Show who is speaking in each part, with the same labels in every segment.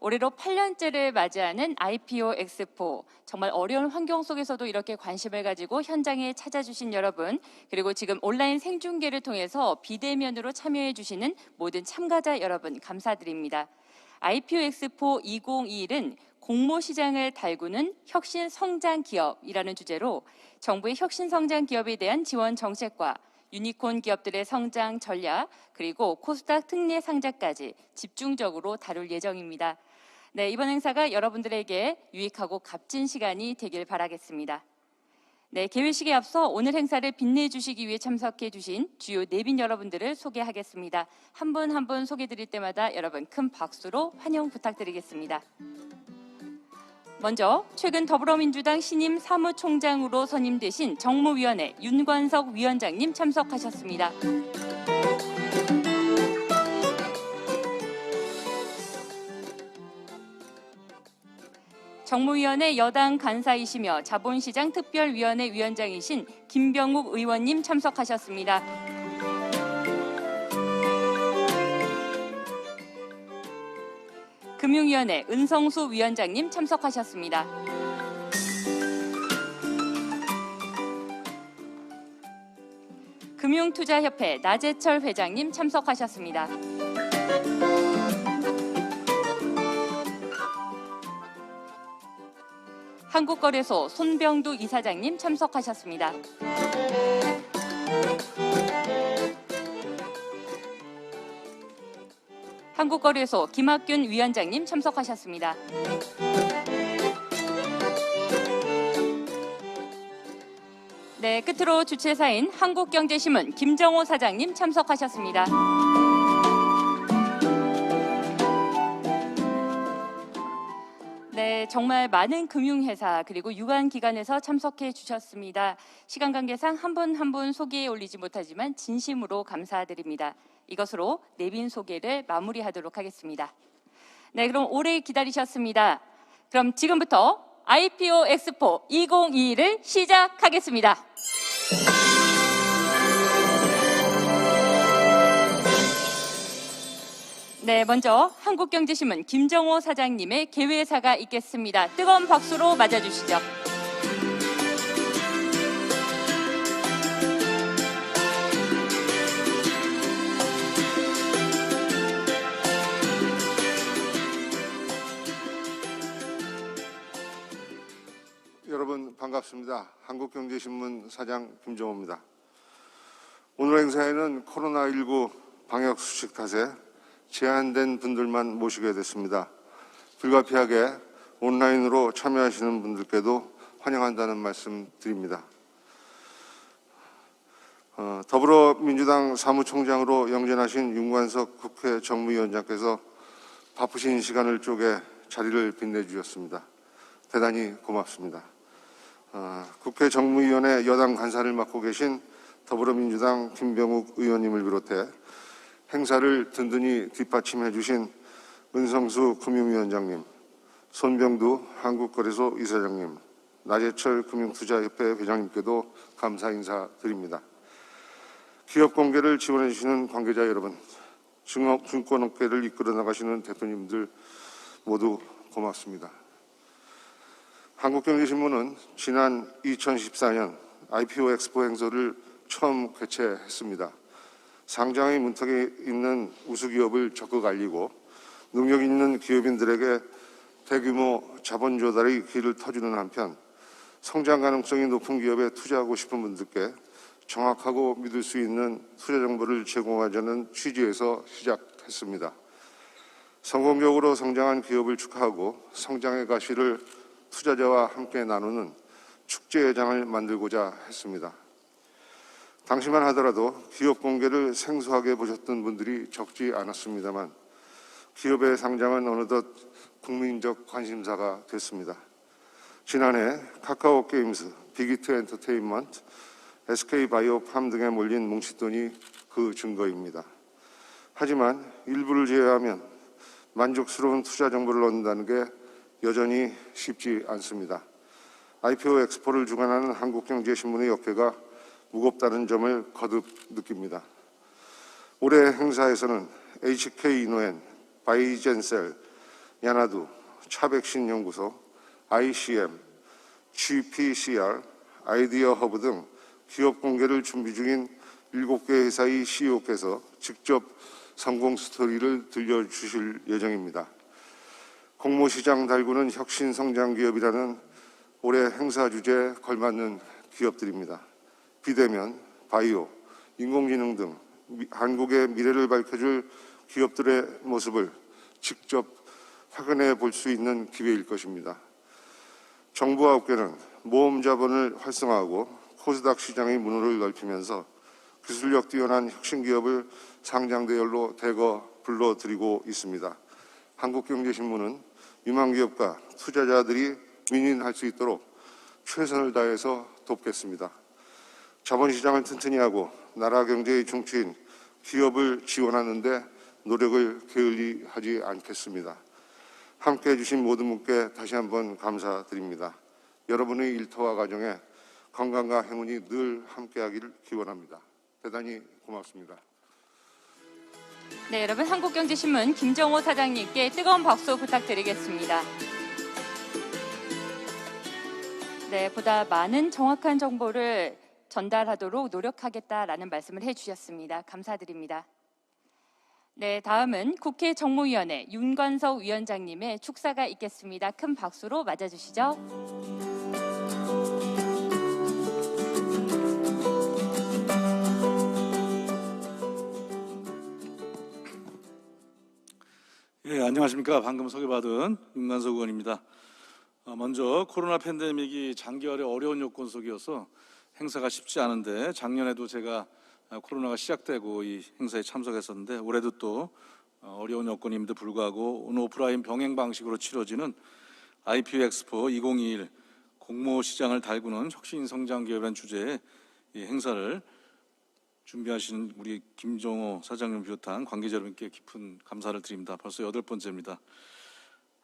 Speaker 1: 올해로 8년째를 맞이하는 IPO 엑스포, 정말 어려운 환경 속에서도 이렇게 관심을 가지고 현장에 찾아주신 여러분, 그리고 지금 온라인 생중계를 통해서 비대면으로 참여해 주시는 모든 참가자 여러분 감사드립니다. IPO 엑스포 2021은 공모 시장을 달구는 혁신 성장 기업이라는 주제로 정부의 혁신 성장 기업에 대한 지원 정책과 유니콘 기업들의 성장 전략, 그리고 코스닥 특례 상장까지 집중적으로 다룰 예정입니다. 네, 이번 행사가 여러분들에게 유익하고 값진 시간이 되길 바라겠습니다. 네, 개회식에 앞서 오늘 행사를 빛내주시기 위해 참석해 주신 주요 내빈 여러분들을 소개하겠습니다. 한 분 한 분 소개드릴 때마다 여러분 큰 박수로 환영 부탁드리겠습니다. 먼저 최근 더불어민주당 신임 사무총장으로 선임되신 정무위원회 윤관석 위원장님 참석하셨습니다. 정무위원회 여당 간사이시며 자본시장 특별위원회 위원장이신 김병욱 의원님 참석하셨습니다. 금융위원회 은성수 위원장님 참석하셨습니다. 금융투자협회 나재철 회장님 참석하셨습니다. 한국거래소 손병두 이사장님 참석하셨습니다. 한국거래소 김학균 위원장님 참석하셨습니다. 네, 끝으로 주최사인 한국경제신문 김정호 사장님 참석하셨습니다. 네, 정말 많은 금융회사 그리고 유관기관에서 참석해 주셨습니다. 시간 관계상 한 분 한 분 소개에 올리지 못하지만 진심으로 감사드립니다. 이것으로 내빈 소개를 마무리하도록 하겠습니다. 네, 그럼 오래 기다리셨습니다. 그럼 지금부터 IPO 엑스포 2022를 시작하겠습니다. 네, 먼저 한국경제신문 김정호 사장님의 개회사가 있겠습니다. 뜨거운 박수로 맞아주시죠.
Speaker 2: 여러분 반갑습니다. 한국경제신문 사장 김정호입니다. 오늘 행사에는 코로나19 방역 수칙 탓에 제한된 분들만 모시게 됐습니다. 불가피하게 온라인으로 참여하시는 분들께도 환영한다는 말씀 드립니다. 더불어민주당 사무총장으로 영전하신 윤관석 국회 정무위원장께서 바쁘신 시간을 쪼개 자리를 빛내주셨습니다. 대단히 고맙습니다. 국회 정무위원회 여당 간사를 맡고 계신 더불어민주당 김병욱 의원님을 비롯해 행사를 든든히 뒷받침해 주신 은성수 금융위원장님, 손병두 한국거래소 이사장님, 나재철 금융투자협회 회장님께도 감사 인사드립니다. 기업 공개를 지원해 주시는 관계자 여러분, 증권업계를 이끌어 나가시는 대표님들 모두 고맙습니다. 한국경제신문은 지난 2014년 IPO 엑스포 행사를 처음 개최했습니다. 상장의 문턱에 있는 우수기업을 적극 알리고 능력 있는 기업인들에게 대규모 자본 조달의 길을 터주는 한편 성장 가능성이 높은 기업에 투자하고 싶은 분들께 정확하고 믿을 수 있는 투자 정보를 제공하자는 취지에서 시작했습니다. 성공적으로 성장한 기업을 축하하고 성장의 가시를 투자자와 함께 나누는 축제회장을 만들고자 했습니다. 당시만 하더라도 기업 공개를 생소하게 보셨던 분들이 적지 않았습니다만 기업의 상장은 어느덧 국민적 관심사가 됐습니다. 지난해 카카오게임스, 빅히트 엔터테인먼트, SK바이오팜 등에 몰린 뭉칫돈이 그 증거입니다. 하지만 일부를 제외하면 만족스러운 투자 정보를 얻는다는 게 여전히 쉽지 않습니다. IPO 엑스포를 주관하는 한국경제신문의 역회가 무겁다는 점을 거듭 느낍니다. 올해 행사에서는 HK이노엔, 바이젠셀, 야나두, 차백신연구소, ICM, GPCR, 아이디어 허브 등 기업 공개를 준비 중인 7개 회사의 CEO께서 직접 성공 스토리를 들려주실 예정입니다. 공모시장 달구는 혁신성장 기업이라는 올해 행사 주제에 걸맞는 기업들입니다. 비대면, 바이오, 인공지능 등 한국의 미래를 밝혀줄 기업들의 모습을 직접 확인해 볼 수 있는 기회일 것입니다. 정부와 업계는 모험 자본을 활성화하고 코스닥 시장의 문호를 넓히면서 기술력 뛰어난 혁신 기업을 상장 대열로 대거 불러들이고 있습니다. 한국경제신문은 유망 기업과 투자자들이 윈윈할 수 있도록 최선을 다해서 돕겠습니다. 자본시장을 튼튼히 하고 나라 경제의 중추인 기업을 지원하는 데 노력을 게을리하지 않겠습니다. 함께해 주신 모든 분께 다시 한번 감사드립니다. 여러분의 일터와 가정에 건강과 행운이 늘 함께하기를 기원합니다. 대단히 고맙습니다.
Speaker 1: 네, 여러분 한국경제신문 김정호 사장님께 뜨거운 박수 부탁드리겠습니다. 네, 보다 많은 정확한 정보를 전달하도록 노력하겠다라는 말씀을 해주셨습니다. 감사드립니다. 네, 다음은 국회 정무위원회 윤관석 위원장님의 축사가 있겠습니다. 큰 박수로 맞아주시죠.
Speaker 3: 예, 안녕하십니까. 방금 소개받은 윤관석 의원입니다. 먼저 코로나 팬데믹이 장기화의 어려운 요건 속이어서 행사가 쉽지 않은데 작년에도 제가 코로나가 시작되고 이 행사에 참석했었는데 올해도 또 어려운 여건임에도 불구하고 오프라인 병행 방식으로 치러지는 IPO 엑스포 2021 공모 시장을 달구는 혁신 성장 기업이라는 주제의 이 행사를 준비하신 우리 김정호 사장님 비롯한 관계자 여러분께 깊은 감사를 드립니다. 벌써 8번째입니다.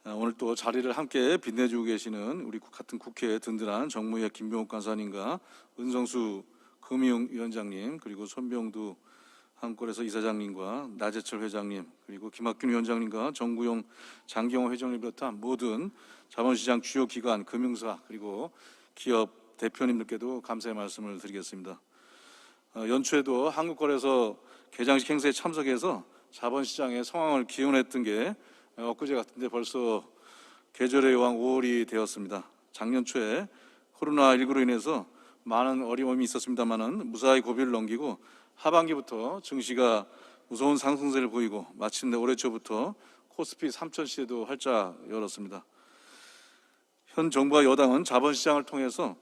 Speaker 3: 오늘 또 자리를 함께 빛내주고 계시는 우리 같은 국회의 든든한 정무위의 김병욱 간사님과 은성수 금융위원장님, 그리고 손병두 한국거래소 이사장님과 나재철 회장님, 그리고 김학균 위원장님과 정구용 장경호 회장님 비롯한 모든 자본시장 주요 기관, 금융사, 그리고 기업 대표님들께도 감사의 말씀을 드리겠습니다. 연초에도 한국거래소 개장식 행사에 참석해서 자본시장의 상황을 기원했던 게 엊그제 같은데 벌써 계절의 여왕 5월이 되었습니다. 작년 초에 코로나19로 인해서 많은 어려움이 있었습니다만은 무사히 고비를 넘기고 하반기부터 증시가 무서운 상승세를 보이고 마침내 올해 초부터 코스피 3000시대도 활짝 열었습니다. 현 정부와 여당은 자본시장을 통해서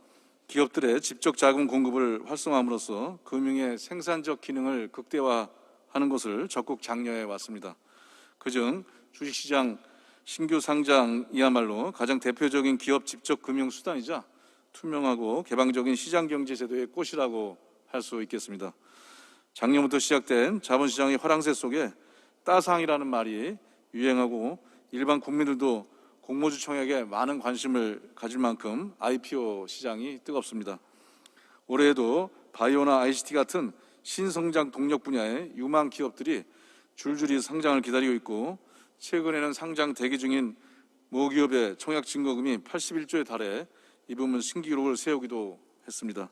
Speaker 3: 기업들의 직접 자금 공급을 활성화함으로써 금융의 생산적 기능을 극대화하는 것을 적극 장려해 왔습니다. 그중 주식시장 신규 상장이야말로 가장 대표적인 기업 직접 금융 수단이자 투명하고 개방적인 시장경제 제도의 꽃이라고 할 수 있겠습니다. 작년부터 시작된 자본시장의 화랑새 속에 따상이라는 말이 유행하고 일반 국민들도 공모주 청약에 많은 관심을 가질 만큼 IPO 시장이 뜨겁습니다. 올해에도 바이오나 ICT 같은 신성장 동력 분야의 유망 기업들이 줄줄이 상장을 기다리고 있고 최근에는 상장 대기 중인 모기업의 청약 증거금이 81조에 달해 이 부분 신기록을 세우기도 했습니다.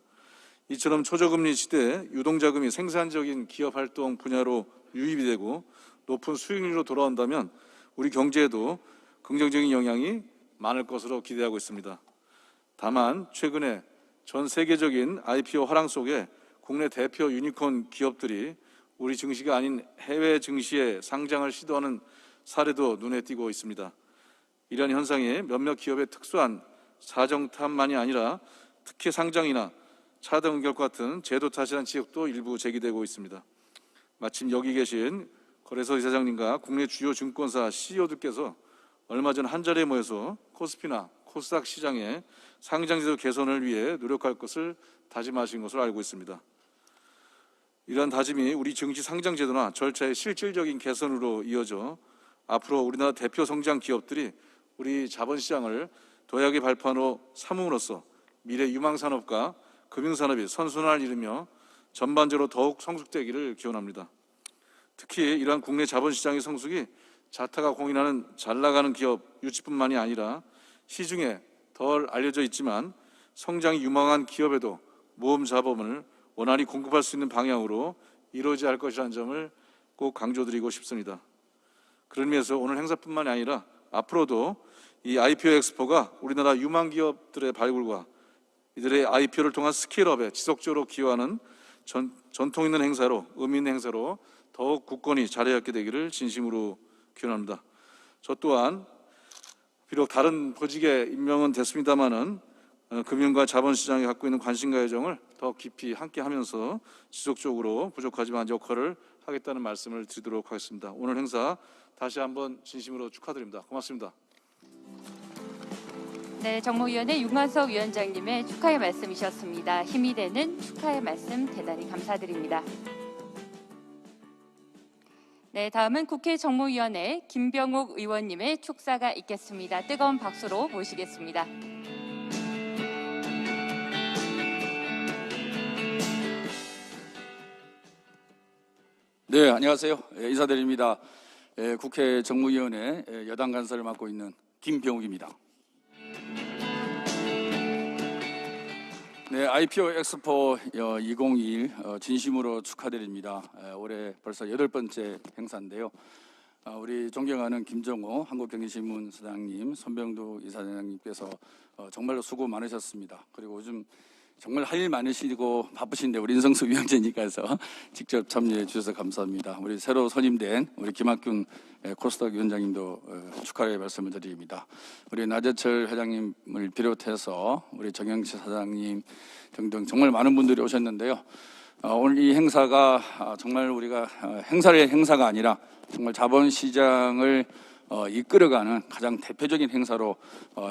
Speaker 3: 이처럼 초저금리 시대에 유동자금이 생산적인 기업 활동 분야로 유입이 되고 높은 수익률로 돌아온다면 우리 경제에도 긍정적인 영향이 많을 것으로 기대하고 있습니다. 다만 최근에 전 세계적인 IPO 화랑 속에 국내 대표 유니콘 기업들이 우리 증시가 아닌 해외 증시에 상장을 시도하는 사례도 눈에 띄고 있습니다. 이러한 현상이 몇몇 기업의 특수한 사정 탓만이 아니라 특혜 상장이나 차등 의결 같은 제도 탓이라는 지적도 일부 제기되고 있습니다. 마침 여기 계신 거래소 이사장님과 국내 주요 증권사 CEO들께서 얼마 전 한자리에 모여서 코스피나 코스닥 시장의 상장제도 개선을 위해 노력할 것을 다짐하신 것으로 알고 있습니다. 이러한 다짐이 우리 증시 상장제도나 절차의 실질적인 개선으로 이어져 앞으로 우리나라 대표 성장 기업들이 우리 자본시장을 도약의 발판으로 삼음으로써 미래 유망산업과 금융산업이 선순환을 이루며 전반적으로 더욱 성숙되기를 기원합니다. 특히 이러한 국내 자본시장의 성숙이 자타가 공인하는 잘 나가는 기업 유치뿐만이 아니라 시중에 덜 알려져 있지만 성장이 유망한 기업에도 모험 자본을 원활히 공급할 수 있는 방향으로 이루어져야 할 것이라는 점을 꼭 강조드리고 싶습니다. 그런 의미에서 오늘 행사뿐만이 아니라 앞으로도 이 IPO 엑스포가 우리나라 유망 기업들의 발굴과 이들의 IPO를 통한 스케일업에 지속적으로 기여하는 전통 있는 행사로, 의미 있는 행사로 더욱 굳건히 자리잡게 되기를 진심으로 기원합니다. 저 또한 비록 다른 보직에 임명은 됐습니다마는 금융과 자본시장에 갖고 있는 관심과 애정을 더 깊이 함께하면서 지속적으로 부족하지만 역할을 하겠다는 말씀을 드리도록 하겠습니다. 오늘 행사 다시 한번 진심으로 축하드립니다. 고맙습니다.
Speaker 1: 네, 정무위원회 윤관석 위원장님의 축하의 말씀이셨습니다. 힘이 되는 축하의 말씀 대단히 감사드립니다. 네, 다음은 국회 정무위원회 김병욱 의원님의 축사가 있겠습니다. 뜨거운 박수로 모시겠습니다.
Speaker 4: 네, 안녕하세요. 인사드립니다. 국회 정무위원회 여당 간사를 맡고 있는 김병욱입니다. 네, IPO 엑스포 2021 진심으로 축하드립니다. 올해 벌써 8번째 행사인데요. 우리 존경하는 김정호 한국경제신문 사장님, 손병두 이사장님께서 정말로 수고 많으셨습니다. 그리고 요즘 정말 할 일 많으시고 바쁘신데 우리 인성수 위원장님께서 직접 참여해 주셔서 감사합니다. 우리 새로 선임된 우리 김학균 코스닥 위원장님도 축하의 말씀을 드립니다. 우리 나재철 회장님을 비롯해서 우리 정영치 사장님 등등 정말 많은 분들이 오셨는데요. 오늘 이 행사가 정말 우리가 행사가 아니라 정말 자본시장을 이끌어가는 가장 대표적인 행사로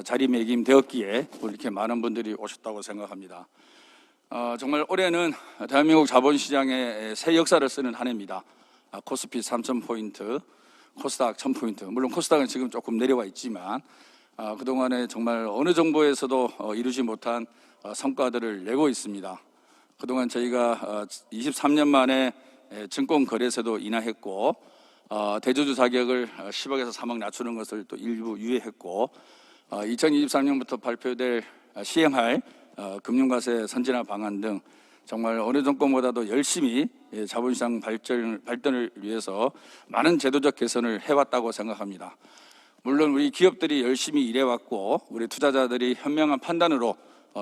Speaker 4: 자리매김되었기에 이렇게 많은 분들이 오셨다고 생각합니다. 정말 올해는 대한민국 자본시장의 새 역사를 쓰는 한 해입니다. 코스피 3,000포인트, 코스닥 1,000포인트. 물론 코스닥은 지금 조금 내려와 있지만 그동안에 정말 어느 정부에서도 이루지 못한 성과들을 내고 있습니다. 그동안 저희가 23년 만에 증권거래세도 인하했고 대주주 자격을 10억에서 3억 낮추는 것을 또 일부 유예했고 2023년부터 발표될 시행할 금융과세 선진화 방안 등 정말 어느 정권보다도 열심히 자본시장 발전을 위해서 많은 제도적 개선을 해왔다고 생각합니다. 물론 우리 기업들이 열심히 일해왔고 우리 투자자들이 현명한 판단으로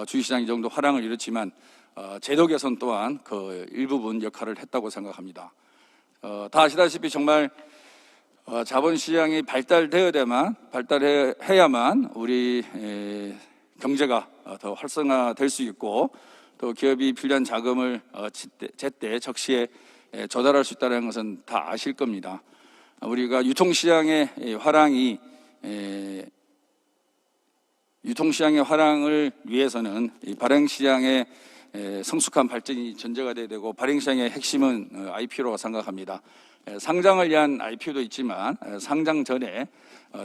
Speaker 4: 주식시장 이 정도 화랑을 이뤘지만 제도 개선 또한 그 일부분 역할을 했다고 생각합니다. 다 아시다시피 정말 자본시장이 발달해야만 우리 경제가 더 활성화될 수 있고 또 기업이 필요한 자금을 제때 적시에 조달할 수 있다는 것은 다 아실 겁니다. 우리가 유통시장의 화랑을 위해서는 이 발행시장의 성숙한 발전이 전제가 돼야 되고 발행시장의 핵심은 IPO라고 생각합니다. 상장을 위한 IPO도 있지만 상장 전에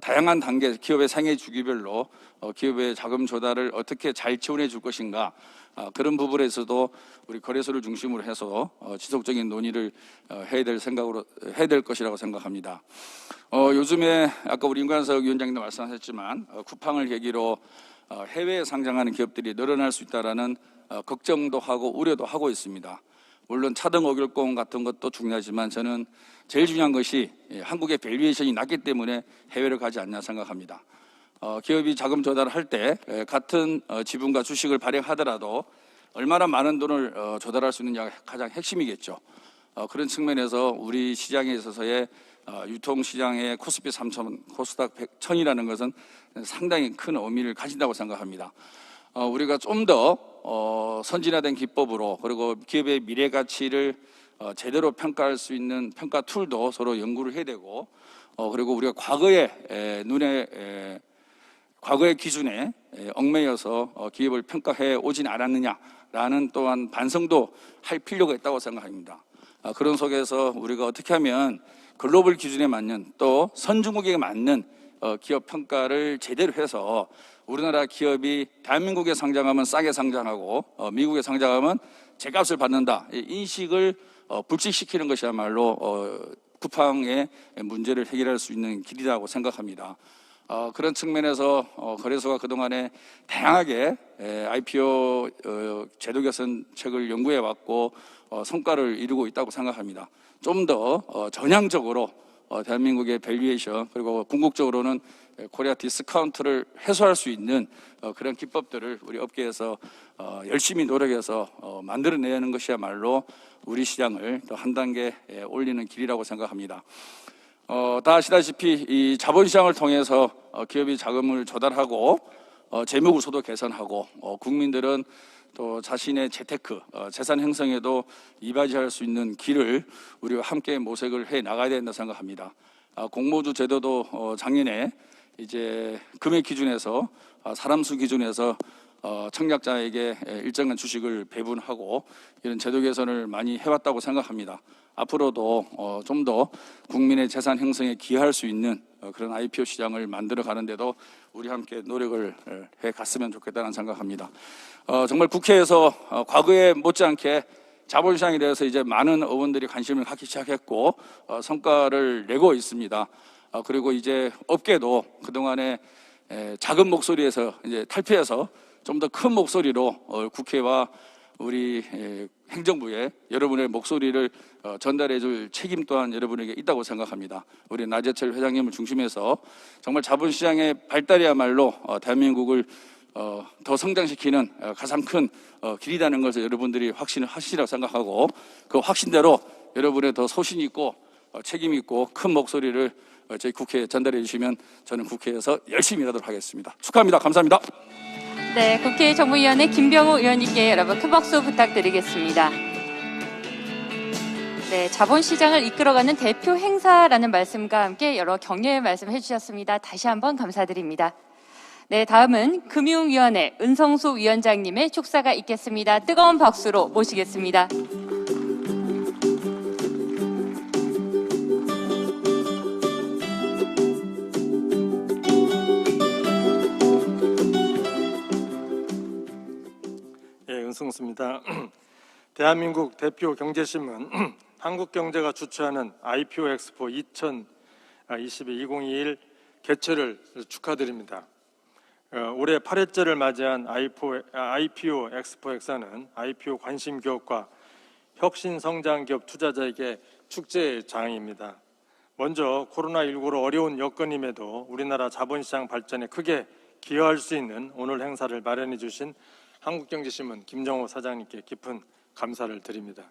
Speaker 4: 다양한 단계 기업의 상해 주기별로 기업의 자금 조달을 어떻게 잘 지원해 줄 것인가 그런 부분에서도 우리 거래소를 중심으로 해서 지속적인 논의를 해야 될 것이라고 생각합니다. 요즘에 아까 우리 임관석 위원장님도 말씀하셨지만 쿠팡을 계기로 해외에 상장하는 기업들이 늘어날 수 있다라는 걱정도 하고 우려도 하고 있습니다. 물론 차등 오결권 같은 것도 중요하지만 저는 제일 중요한 것이 한국의 밸류에이션이 낮기 때문에 해외를 가지 않나 생각합니다. 기업이 자금 조달을 할 때 같은 지분과 주식을 발행하더라도 얼마나 많은 돈을 조달할 수 있느냐가 가장 핵심이겠죠. 그런 측면에서 우리 시장에 있어서의 유통시장의 코스피 3,000, 코스닥 1,000이라는 것은 상당히 큰 의미를 가진다고 생각합니다. 우리가 좀 더 선진화된 기법으로 그리고 기업의 미래 가치를 제대로 평가할 수 있는 평가 툴도 서로 연구를 해야 되고 그리고 우리가 과거의 기준에 얽매여서 기업을 평가해 오진 않았느냐라는 또한 반성도 할 필요가 있다고 생각합니다. 그런 속에서 우리가 어떻게 하면 글로벌 기준에 맞는 또 선진국에 맞는 기업 평가를 제대로 해서 우리나라 기업이 대한민국에 상장하면 싸게 상장하고 미국에 상장하면 제값을 받는다. 인식을 불식시키는 것이야말로 쿠팡의 문제를 해결할 수 있는 길이라고 생각합니다. 그런 측면에서 거래소가 그동안에 다양하게 IPO 제도 개선책을 연구해 왔고 성과를 이루고 있다고 생각합니다. 좀 더 전향적으로 대한민국의 밸류에이션 그리고 궁극적으로는 코리아 디스카운트를 해소할 수 있는 그런 기법들을 우리 업계에서 열심히 노력해서 만들어내는 것이야말로 우리 시장을 더 한 단계 올리는 길이라고 생각합니다. 다 아시다시피 이 자본시장을 통해서 기업이 자금을 조달하고 재무 구조도 개선하고 국민들은 또 자신의 재테크, 재산 형성에도 이바지할 수 있는 길을 우리가 함께 모색을 해 나가야 된다 생각합니다. 공모주 제도도 작년에 이제 금액 기준에서 사람 수 기준에서 청약자에게 일정한 주식을 배분하고 이런 제도 개선을 많이 해왔다고 생각합니다. 앞으로도 좀 더 국민의 재산 형성에 기여할 수 있는 그런 IPO 시장을 만들어 가는데도 우리 함께 노력을 해 갔으면 좋겠다는 생각합니다. 정말 국회에서 과거에 못지않게 자본시장에 대해서 이제 많은 의원들이 관심을 갖기 시작했고 성과를 내고 있습니다. 그리고 이제 업계도 그동안에 작은 목소리에서 이제 탈피해서 좀 더 큰 목소리로 국회와 우리 행정부에 여러분의 목소리를 전달해 줄 책임 또한 여러분에게 있다고 생각합니다. 우리 나재철 회장님을 중심해서 정말 자본시장의 발달이야말로 대한민국을 더 성장시키는 가장 큰 길이라는 것을 여러분들이 확신을 하시리라고 생각하고 그 확신대로 여러분의 더 소신 있고 책임 있고 큰 목소리를 저희 국회에 전달해 주시면 저는 국회에서 열심히 일하도록 하겠습니다. 축하합니다. 감사합니다.
Speaker 1: 네, 국회 정무위원회 김병우 의원님께 여러분 큰 박수 부탁드리겠습니다. 네, 자본시장을 이끌어가는 대표 행사라는 말씀과 함께 여러 격려의 말씀 해주셨습니다. 다시 한번 감사드립니다. 네, 다음은 금융위원회 은성수 위원장님의 축사가 있겠습니다. 뜨거운 박수로 모시겠습니다.
Speaker 5: 은성수입니다. 대한민국 대표 경제신문 한국경제가 주최하는 IPO 엑스포 2021 개최를 축하드립니다. 올해 8회째를 맞이한 IPO 엑스포 행사는 IPO 관심 기업과 혁신 성장 기업 투자자에게 축제의 장입니다. 먼저 코로나19로 어려운 여건임에도 우리나라 자본시장 발전에 크게 기여할 수 있는 오늘 행사를 마련해 주신 한국경제신문 김정호 사장님께 깊은 감사를 드립니다.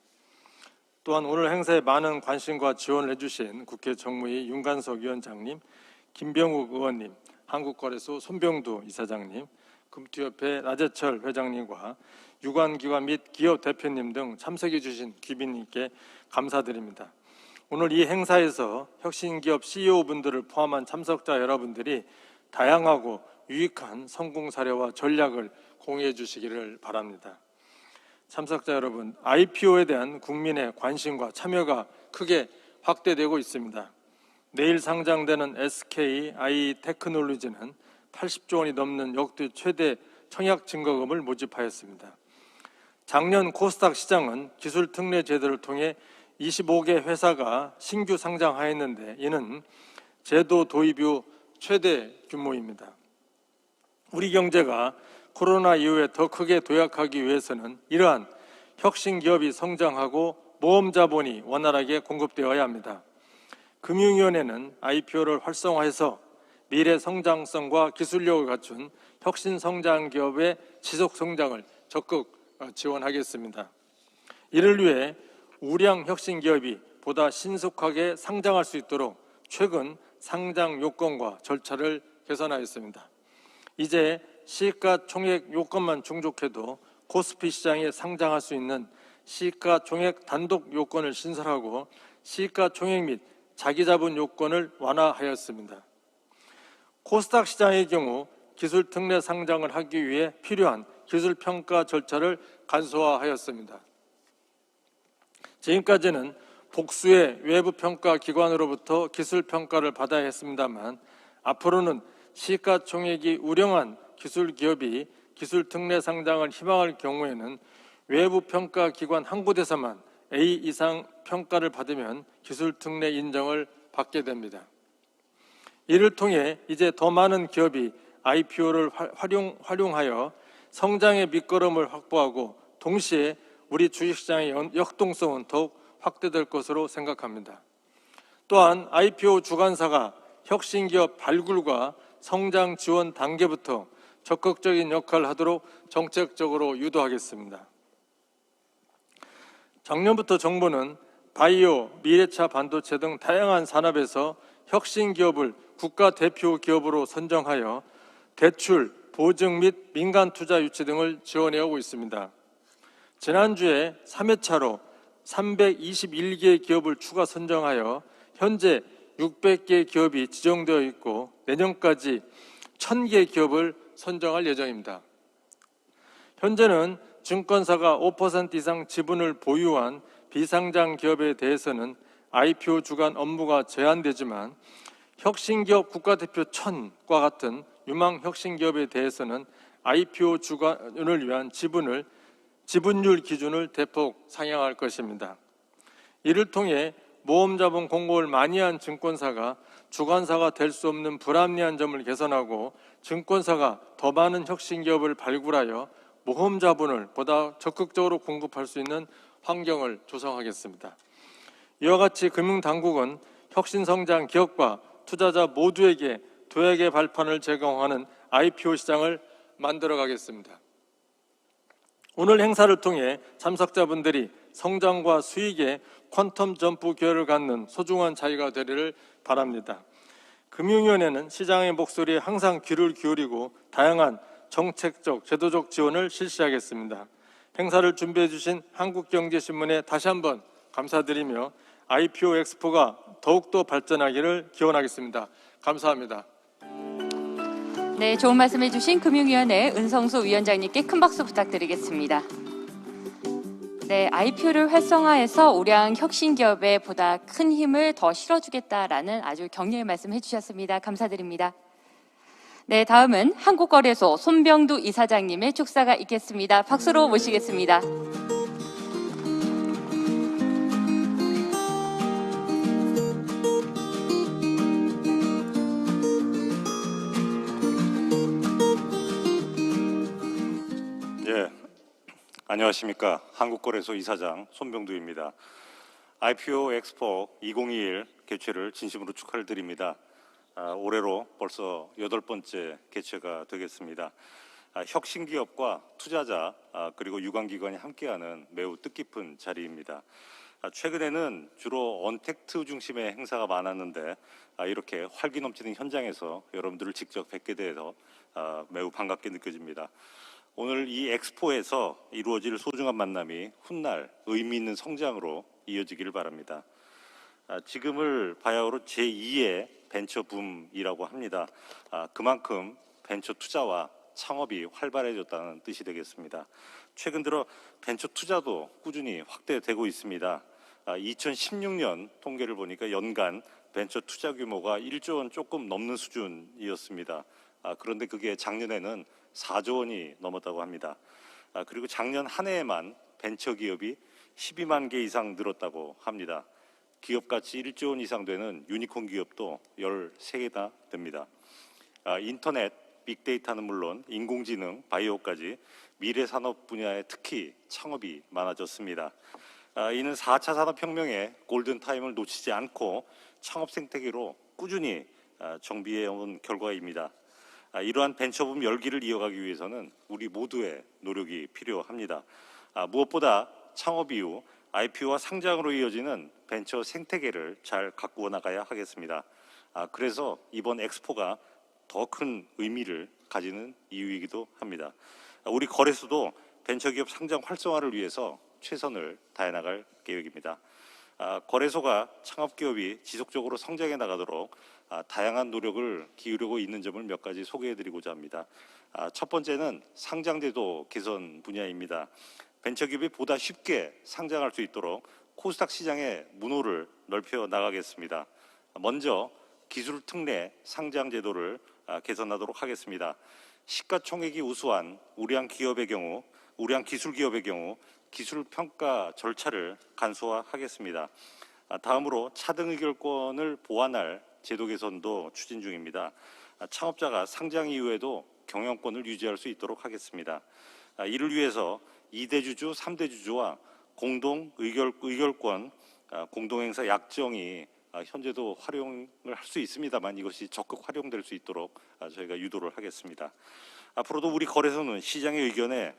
Speaker 5: 또한 오늘 행사에 많은 관심과 지원을 해주신 국회 정무위 윤관석 위원장님, 김병욱 의원님, 한국거래소 손병두 이사장님, 금투협회 나재철 회장님과 유관기관 및 기업 대표님 등 참석해 주신 귀빈님께 감사드립니다. 오늘 이 행사에서 혁신기업 CEO분들을 포함한 참석자 여러분들이 다양하고 유익한 성공 사례와 전략을 공유해 주시기를 바랍니다. 참석자 여러분, IPO에 대한 국민의 관심과 참여가 크게 확대되고 있습니다. 내일 상장되는 SK 아이테크놀로지는 80조 원이 넘는 역대 최대 청약 증거금을 모집하였습니다. 작년 코스닥 시장은 기술 특례 제도를 통해 25개 회사가 신규 상장하였는데 이는 제도 도입 이후 최대 규모입니다. 우리 경제가 코로나 이후에 더 크게 도약하기 위해서는 이러한 혁신 기업이 성장하고 모험 자본이 원활하게 공급되어야 합니다. 금융위원회는 IPO를 활성화해서 미래 성장성과 기술력을 갖춘 혁신 성장 기업의 지속 성장을 적극 지원하겠습니다. 이를 위해 우량 혁신 기업이 보다 신속하게 상장할 수 있도록 최근 상장 요건과 절차를 개선하였습니다. 이제 시가총액 요건만 충족해도 코스피 시장에 상장할 수 있는 시가총액 단독 요건을 신설하고 시가총액 및 자기자본 요건을 완화하였습니다. 코스닥 시장의 경우 기술 특례 상장을 하기 위해 필요한 기술평가 절차를 간소화하였습니다. 지금까지는 복수의 외부 평가 기관으로부터 기술평가를 받아야 했습니다만 앞으로는 시가총액이 우량한 기술 기업이 기술 특례 상장을 희망할 경우에는 외부 평가 기관 한 곳에서만 A 이상 평가를 받으면 기술 특례 인정을 받게 됩니다. 이를 통해 이제 더 많은 기업이 IPO를 활용하여 성장의 밑거름을 확보하고 동시에 우리 주식시장의 역동성은 더욱 확대될 것으로 생각합니다. 또한 IPO 주관사가 혁신기업 발굴과 성장 지원 단계부터 적극적인 역할을 하도록 정책적으로 유도하겠습니다. 작년부터 정부는 바이오, 미래차 반도체 등 다양한 산업에서 혁신 기업을 국가 대표 기업으로 선정하여 대출, 보증 및 민간 투자 유치 등을 지원해 오고 있습니다. 지난주에 3회차로 321개의 기업을 추가 선정하여 현재 600개 기업이 지정되어 있고 내년까지 1000개 기업을 선정할 예정입니다. 현재는 증권사가 5% 이상 지분을 보유한 비상장 기업에 대해서는 IPO 주관 업무가 제한되지만 혁신기업 국가대표 1000과 같은 유망 혁신기업에 대해서는 IPO 주관을 위한 지분율 기준을 대폭 상향할 것입니다. 이를 통해 모험자본 공고를 많이 한 증권사가 주관사가 될 수 없는 불합리한 점을 개선하고 증권사가 더 많은 혁신기업을 발굴하여 모험자본을 보다 적극적으로 공급할 수 있는 환경을 조성하겠습니다. 이와 같이 금융당국은 혁신성장 기업과 투자자 모두에게 도약의 발판을 제공하는 IPO 시장을 만들어가겠습니다. 오늘 행사를 통해 참석자분들이 성장과 수익의 퀀텀 점프 기회를 갖는 소중한 자리가 되리를 바랍니다. 금융위원회는 시장의 목소리에 항상 귀를 기울이고 다양한 정책적, 제도적 지원을 실시하겠습니다. 행사를 준비해 주신 한국경제신문에 다시 한번 감사드리며 IPO 엑스포가 더욱더 발전하기를 기원하겠습니다. 감사합니다.
Speaker 1: 네, 좋은 말씀해 주신 금융위원회 은성수 위원장님께 큰 박수 부탁드리겠습니다. 네, IPO를 활성화해서 우량 혁신 기업에 보다 큰 힘을 더 실어주겠다라는 아주 격려의 말씀해 주셨습니다. 감사드립니다. 네, 다음은 한국거래소 손병두 이사장님의 축사가 있겠습니다. 박수로 모시겠습니다.
Speaker 6: 예, 안녕하십니까. 한국거래소 이사장 손병두입니다. IPO 엑스포 2021 개최를 진심으로 축하를 드립니다. 올해로 벌써 8번째 개최가 되겠습니다. 혁신기업과 투자자 그리고 유관기관이 함께하는 매우 뜻깊은 자리입니다. 최근에는 주로 언택트 중심의 행사가 많았는데 이렇게 활기 넘치는 현장에서 여러분들을 직접 뵙게 돼서 매우 반갑게 느껴집니다. 오늘 이 엑스포에서 이루어질 소중한 만남이 훗날 의미 있는 성장으로 이어지기를 바랍니다. 지금을 바야흐로 제2의 벤처 붐이라고 합니다. 그만큼 벤처 투자와 창업이 활발해졌다는 뜻이 되겠습니다. 최근 들어 벤처 투자도 꾸준히 확대되고 있습니다. 2016년 통계를 보니까 연간 벤처 투자 규모가 1조 원 조금 넘는 수준이었습니다. 그런데 그게 작년에는 4조 원이 넘었다고 합니다. 그리고 작년 한 해에만 벤처 기업이 12만 개 이상 늘었다고 합니다. 기업가치 1조 원 이상 되는 유니콘 기업도 13개나 됩니다. 인터넷, 빅데이터는 물론 인공지능, 바이오까지 미래 산업 분야에 특히 창업이 많아졌습니다. 이는 4차 산업혁명의 골든타임을 놓치지 않고 창업 생태계로 꾸준히 정비해 온 결과입니다. 이러한 벤처붐 열기를 이어가기 위해서는 우리 모두의 노력이 필요합니다. 무엇보다 창업 이후 IPO와 상장으로 이어지는 벤처 생태계를 잘 가꾸어 나가야 하겠습니다. 그래서 이번 엑스포가 더 큰 의미를 가지는 이유이기도 합니다. 우리 거래소도 벤처기업 상장 활성화를 위해서 최선을 다해 나갈 계획입니다. 거래소가 창업기업이 지속적으로 성장해 나가도록 다양한 노력을 기울이고 있는 점을 몇 가지 소개해드리고자 합니다. 첫 번째는 상장제도 개선 분야입니다. 벤처기업이 보다 쉽게 상장할 수 있도록 코스닥 시장의 문호를 넓혀 나가겠습니다. 먼저 기술 특례 상장 제도를 개선하도록 하겠습니다. 시가총액이 우수한 우량 기업의 경우, 우량 기술 기업의 경우 기술 평가 절차를 간소화하겠습니다. 다음으로 차등 의결권을 보완할 제도 개선도 추진 중입니다. 창업자가 상장 이후에도 경영권을 유지할 수 있도록 하겠습니다. 이를 위해서 2대 주주, 3대 주주와 공동 의결권, 공동행사 약정이 현재도 활용을 할 수 있습니다만 이것이 적극 활용될 수 있도록 저희가 유도를 하겠습니다. 앞으로도 우리 거래소는 시장의 의견에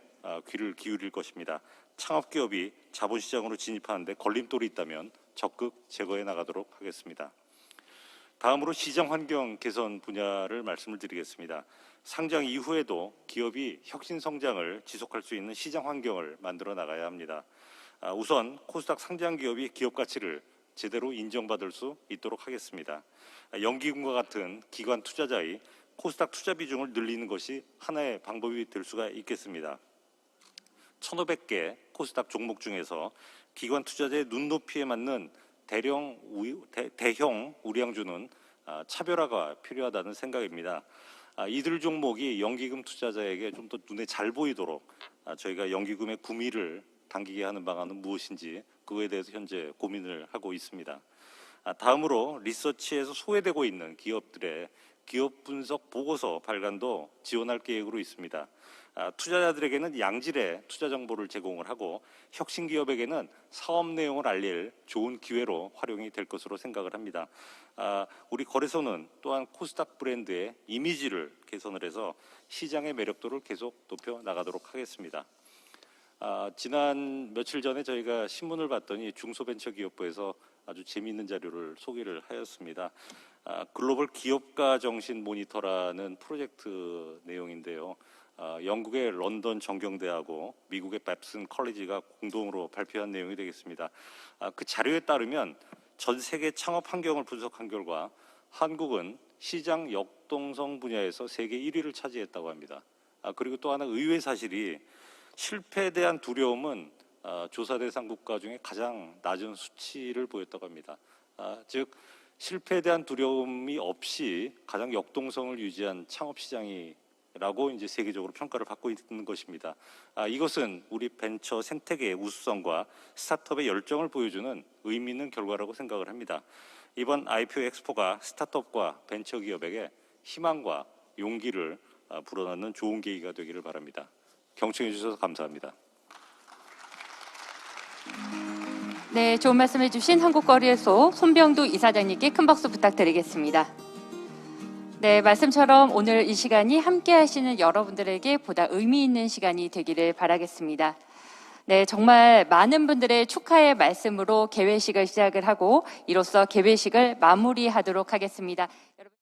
Speaker 6: 귀를 기울일 것입니다. 창업기업이 자본시장으로 진입하는데 걸림돌이 있다면 적극 제거해 나가도록 하겠습니다. 다음으로 시장 환경 개선 분야를 말씀을 드리겠습니다. 상장 이후에도 기업이 혁신 성장을 지속할 수 있는 시장 환경을 만들어 나가야 합니다. 우선 코스닥 상장 기업이 기업 가치를 제대로 인정받을 수 있도록 하겠습니다. 연기금과 같은 기관 투자자의 코스닥 투자 비중을 늘리는 것이 하나의 방법이 될 수가 있겠습니다. 1,500개 코스닥 종목 중에서 기관 투자자의 눈높이에 맞는 대형 우량주는 차별화가 필요하다는 생각입니다. 이들 종목이 연기금 투자자에게 좀 더 눈에 잘 보이도록 저희가 연기금의 구미를 당기게 하는 방안은 무엇인지 그거에 대해서 현재 고민을 하고 있습니다. 다음으로 리서치에서 소외되고 있는 기업들의 기업 분석 보고서 발간도 지원할 계획으로 있습니다. 투자자들에게는 양질의 투자 정보를 제공을 하고 혁신 기업에게는 사업 내용을 알릴 좋은 기회로 활용이 될 것으로 생각을 합니다. 우리 거래소는 또한 코스닥 브랜드의 이미지를 개선을 해서 시장의 매력도를 계속 높여 나가도록 하겠습니다. 지난 며칠 전에 저희가 신문을 봤더니 중소벤처기업부에서 아주 재미있는 자료를 소개를 하였습니다. 글로벌 기업가 정신 모니터라는 프로젝트 내용인데요. 영국의 런던 정경대하고 미국의 벱슨 컬리지가 공동으로 발표한 내용이 되겠습니다. 그 자료에 따르면 전 세계 창업 환경을 분석한 결과 한국은 시장 역동성 분야에서 세계 1위를 차지했다고 합니다. 그리고 또 하나 의외의 사실이 실패에 대한 두려움은 조사 대상 국가 중에 가장 낮은 수치를 보였다고 합니다. 즉 실패에 대한 두려움이 없이 가장 역동성을 유지한 창업 시장이라고 이제 세계적으로 평가를 받고 있는 것입니다. 이것은 우리 벤처 생태계의 우수성과 스타트업의 열정을 보여주는 의미 있는 결과라고 생각을 합니다. 이번 IPO 엑스포가 스타트업과 벤처 기업에게 희망과 용기를 불어넣는 좋은 계기가 되기를 바랍니다. 경청해 주셔서 감사합니다.
Speaker 1: 네, 좋은 말씀해 주신 한국거래소 손병두 이사장님께 큰 박수 부탁드리겠습니다. 네, 말씀처럼 오늘 이 시간이 함께 하시는 여러분들에게 보다 의미 있는 시간이 되기를 바라겠습니다. 네, 정말 많은 분들의 축하의 말씀으로 개회식을 시작을 하고 이로써 개회식을 마무리하도록 하겠습니다. 여러분.